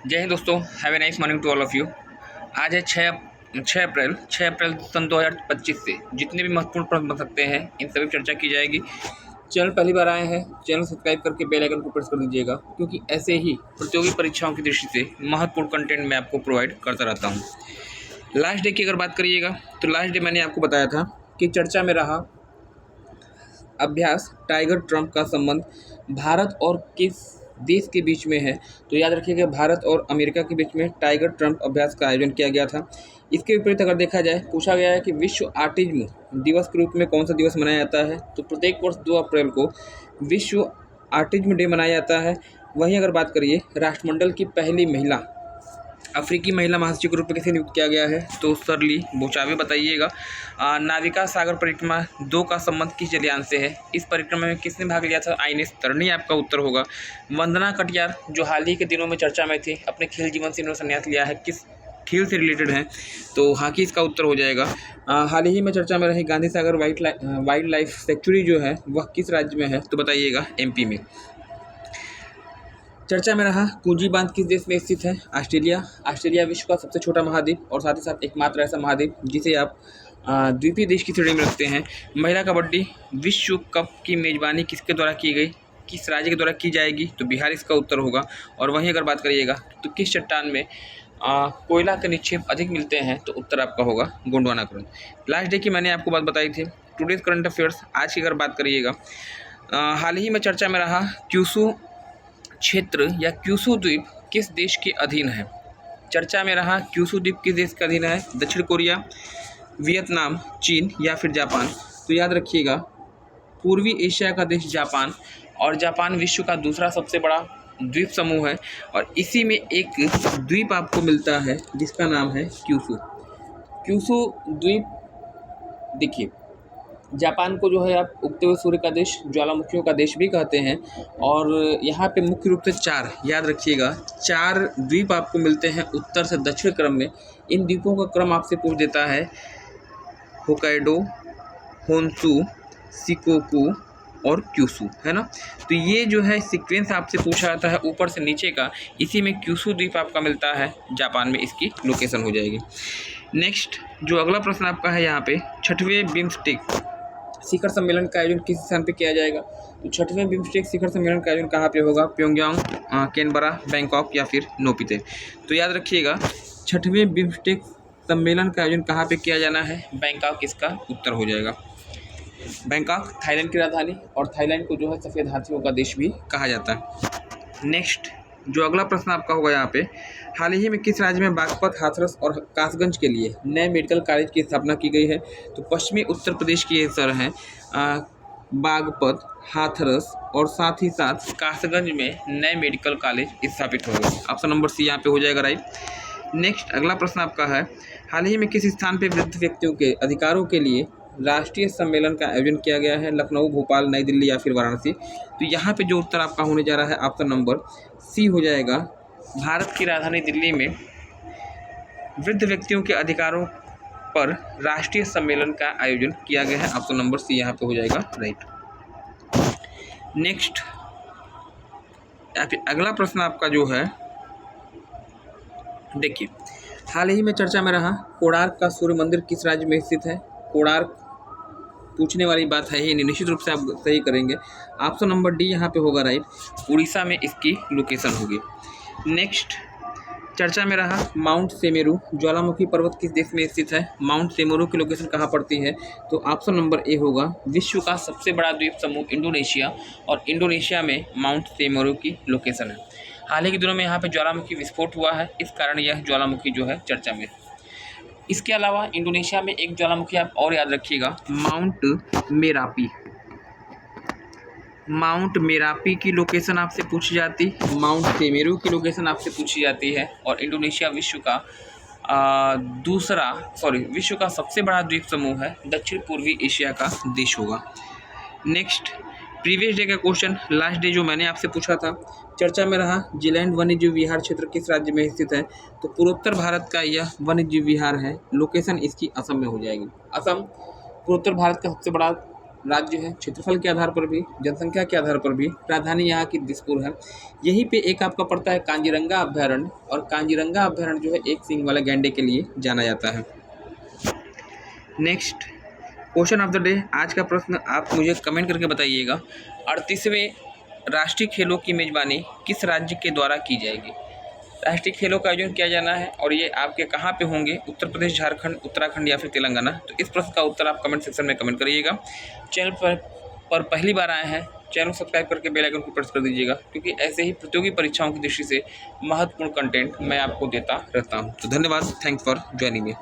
जय हिंद दोस्तों, have a nice morning to all of you. आज है 6 अप्रैल 6 अप्रैल सन 2025 से जितने भी महत्वपूर्ण प्रश्न बन सकते हैं इन सभी पर चर्चा की जाएगी। चैनल पहली बार आए हैं, चैनल सब्सक्राइब करके बेल आइकन को प्रेस कर दीजिएगा, क्योंकि ऐसे ही प्रतियोगी परीक्षाओं की दृष्टि से महत्वपूर्ण कंटेंट मैं आपको प्रोवाइड करता रहता हूँ। लास्ट डे की अगर बात करिएगा तो लास्ट डे मैंने आपको बताया था कि चर्चा में रहा अभ्यास टाइगर ट्रम्प का संबंध भारत और किस देश के बीच में है। तो याद रखिएगा, भारत और अमेरिका के बीच में टाइगर ट्रम्प अभ्यास का आयोजन किया गया था। इसके विपरीत अगर देखा जाए, पूछा गया है कि विश्व ऑटिज्म दिवस के रूप में कौन सा दिवस मनाया जाता है। तो प्रत्येक वर्ष 2 अप्रैल को विश्व ऑटिज्म डे मनाया जाता है। वहीं अगर बात करिए राष्ट्रमंडल की पहली महिला अफ्रीकी महिला महासचिव के रूप में किसे नियुक्त किया गया है, तो सरली बोचावे बताइएगा। नाविका सागर परिक्रमा 2 का संबंध किस जलयान से है, इस परिक्रमा में किसने भाग लिया था, आईएनएस तरनी आपका उत्तर होगा। वंदना कटियार जो हाल ही के दिनों में चर्चा में थी, अपने खेल जीवन से इन्होंने संन्यास लिया है, किस खेल से रिलेटेड है, तो हॉकी इसका उत्तर हो जाएगा। हाल ही में चर्चा में रही Gandhi Sagar wild life sanctuary जो है वह किस राज्य में है, तो बताइएगा एमपी में। चर्चा में रहा कुंजी बांध किस देश में स्थित है, ऑस्ट्रेलिया। ऑस्ट्रेलिया विश्व का सबसे छोटा महाद्वीप और साथ ही साथ एकमात्र ऐसा महाद्वीप जिसे आप द्वीपीय देश की श्रेणी में रखते हैं। महिला कबड्डी विश्व कप की मेजबानी किसके द्वारा की गई, किस राज्य के द्वारा की जाएगी, तो बिहार इसका उत्तर होगा। और वहीं अगर बात करिएगा तो किस चट्टान में कोयला के निक्षेप अधिक मिलते हैं, तो उत्तर आपका होगा गोंडवाना खंड। लास्ट डे की मैंने आपको बात बताई थी। टुडेज करंट अफेयर्स आज की अगर बात करिएगा, हाल ही में चर्चा में रहा क्यूशू क्षेत्र या क्यूशू द्वीप किस देश के अधीन है। चर्चा में रहा क्यूशू द्वीप किस देश के अधीन है, दक्षिण कोरिया, वियतनाम, चीन या फिर जापान। तो याद रखिएगा, पूर्वी एशिया का देश जापान, और जापान विश्व का दूसरा सबसे बड़ा द्वीप समूह है, और इसी में एक द्वीप आपको मिलता है जिसका नाम है क्यूशू। क्यूशू द्वीप देखिए, जापान को जो है आप उगते हुए सूर्य का देश, ज्वालामुखियों का देश भी कहते हैं, और यहाँ पे मुख्य रूप से 4 याद रखिएगा 4 द्वीप आपको मिलते हैं उत्तर से दक्षिण क्रम में। इन द्वीपों का क्रम आपसे पूछ देता है होकाइडो, होन्शू, शिकोकू और क्यूशू, है ना। तो ये जो है सीक्वेंस आपसे पूछा जाता है ऊपर से नीचे का, इसी में क्यूशू द्वीप आपका मिलता है जापान में, इसकी लोकेशन हो जाएगी। नेक्स्ट जो अगला प्रश्न आपका है यहाँ पे, 6वें बिम्स्टेक शिखर सम्मेलन का आयोजन किस स्थान पे किया जाएगा। तो 6वें बिम्स्टेक शिखर सम्मेलन का आयोजन कहाँ पे होगा, प्योंगयांग, कैनबरा, बैंकॉक या फिर नोपिते। तो याद रखिएगा 6वें बिम्स्टेक सम्मेलन का आयोजन कहाँ पे किया जाना है, बैंकॉक इसका उत्तर हो जाएगा। बैंकॉक थाईलैंड की राजधानी, और थाईलैंड को जो है सफ़ेद हाथियों का देश भी कहा जाता है। नेक्स्ट जो अगला प्रश्न आपका होगा यहाँ पे, हाल ही में किस राज्य में बागपत, हाथरस और कासगंज के लिए नए मेडिकल कॉलेज की स्थापना की गई है। तो पश्चिमी उत्तर प्रदेश की ये शहर हैं बागपत, हाथरस और साथ ही साथ कासगंज में नए मेडिकल कॉलेज स्थापित होंगे। ऑप्शन नंबर सी यहाँ पे हो जाएगा राइट। नेक्स्ट अगला प्रश्न आपका है, हाल ही में किस स्थान पर वृद्ध व्यक्तियों के अधिकारों के लिए राष्ट्रीय सम्मेलन का आयोजन किया गया है, लखनऊ, भोपाल, नई दिल्ली या फिर वाराणसी। तो यहाँ पे जो उत्तर आपका होने जा रहा है ऑप्शन नंबर सी हो जाएगा। भारत की राजधानी दिल्ली में वृद्ध व्यक्तियों के अधिकारों पर राष्ट्रीय सम्मेलन का आयोजन किया गया है, ऑप्शन नंबर सी यहाँ पे हो जाएगा राइट। नेक्स्ट अगला प्रश्न आपका जो है, देखिए हाल ही में चर्चा में रहा कोणार्क का सूर्य मंदिर किस राज्य में स्थित है। कोणार्क पूछने वाली बात है ही नहीं, निश्चित रूप से आप सही करेंगे। ऑप्शन नंबर डी यहाँ पे होगा राइट, उड़ीसा में इसकी लोकेशन होगी। नेक्स्ट चर्चा में रहा माउंट सेमेरू ज्वालामुखी पर्वत किस देश में स्थित है, माउंट सेमेरू की लोकेशन कहाँ पड़ती है। तो ऑप्शन नंबर ए होगा, विश्व का सबसे बड़ा द्वीप समूह इंडोनेशिया, और इंडोनेशिया में माउंट सेमेरू की लोकेशन है। हाल ही के दिनों में यहाँ पे ज्वालामुखी विस्फोट हुआ है, इस कारण यह ज्वालामुखी जो है चर्चा में। इसके अलावा इंडोनेशिया में एक ज्वालामुखी आप और याद रखिएगा, माउंट मेरापी। माउंट मेरापी की लोकेशन आपसे पूछी जाती, माउंट सेमेरू की लोकेशन आपसे पूछी जाती है, और इंडोनेशिया विश्व का विश्व का सबसे बड़ा द्वीप समूह है, दक्षिण पूर्वी एशिया का देश होगा। नेक्स्ट प्रीवियस डे का क्वेश्चन, लास्ट डे जो मैंने आपसे पूछा था, चर्चा में रहा जिलैंड वन्यजीव विहार क्षेत्र किस राज्य में स्थित है। तो पूर्वोत्तर भारत का यह वन्यजीव विहार है, लोकेशन इसकी असम में हो जाएगी। असम पूर्वोत्तर भारत का सबसे बड़ा राज्य है, क्षेत्रफल के आधार पर भी, जनसंख्या के आधार पर भी राजधानी यहाँ की दिसपुर है। यहीं पे एक आपका पड़ता है कांजीरंगा अभ्यारण्य, और कांजीरंगा अभ्यारण्य जो है एक सींग वाले गैंडे के लिए जाना जाता है। Next question of the day, आज का प्रश्न आप मुझे कमेंट करके बताइएगा, 38वें राष्ट्रीय खेलों की मेजबानी किस राज्य के द्वारा की जाएगी। राष्ट्रीय खेलों का आयोजन किया जाना है और ये आपके कहाँ पे होंगे, उत्तर प्रदेश, झारखंड, उत्तराखंड या फिर तेलंगाना। तो इस प्रश्न का उत्तर आप कमेंट सेक्शन में कमेंट करिएगा। चैनल पर पहली बार आए हैं, चैनल सब्सक्राइब करके बेल आइकन को प्रेस कर दीजिएगा, क्योंकि ऐसे ही प्रतियोगी परीक्षाओं की दृष्टि से महत्वपूर्ण कंटेंट मैं आपको देता रहता हूँ। तो धन्यवाद, थैंक्स फॉर ज्वाइनिंग मी।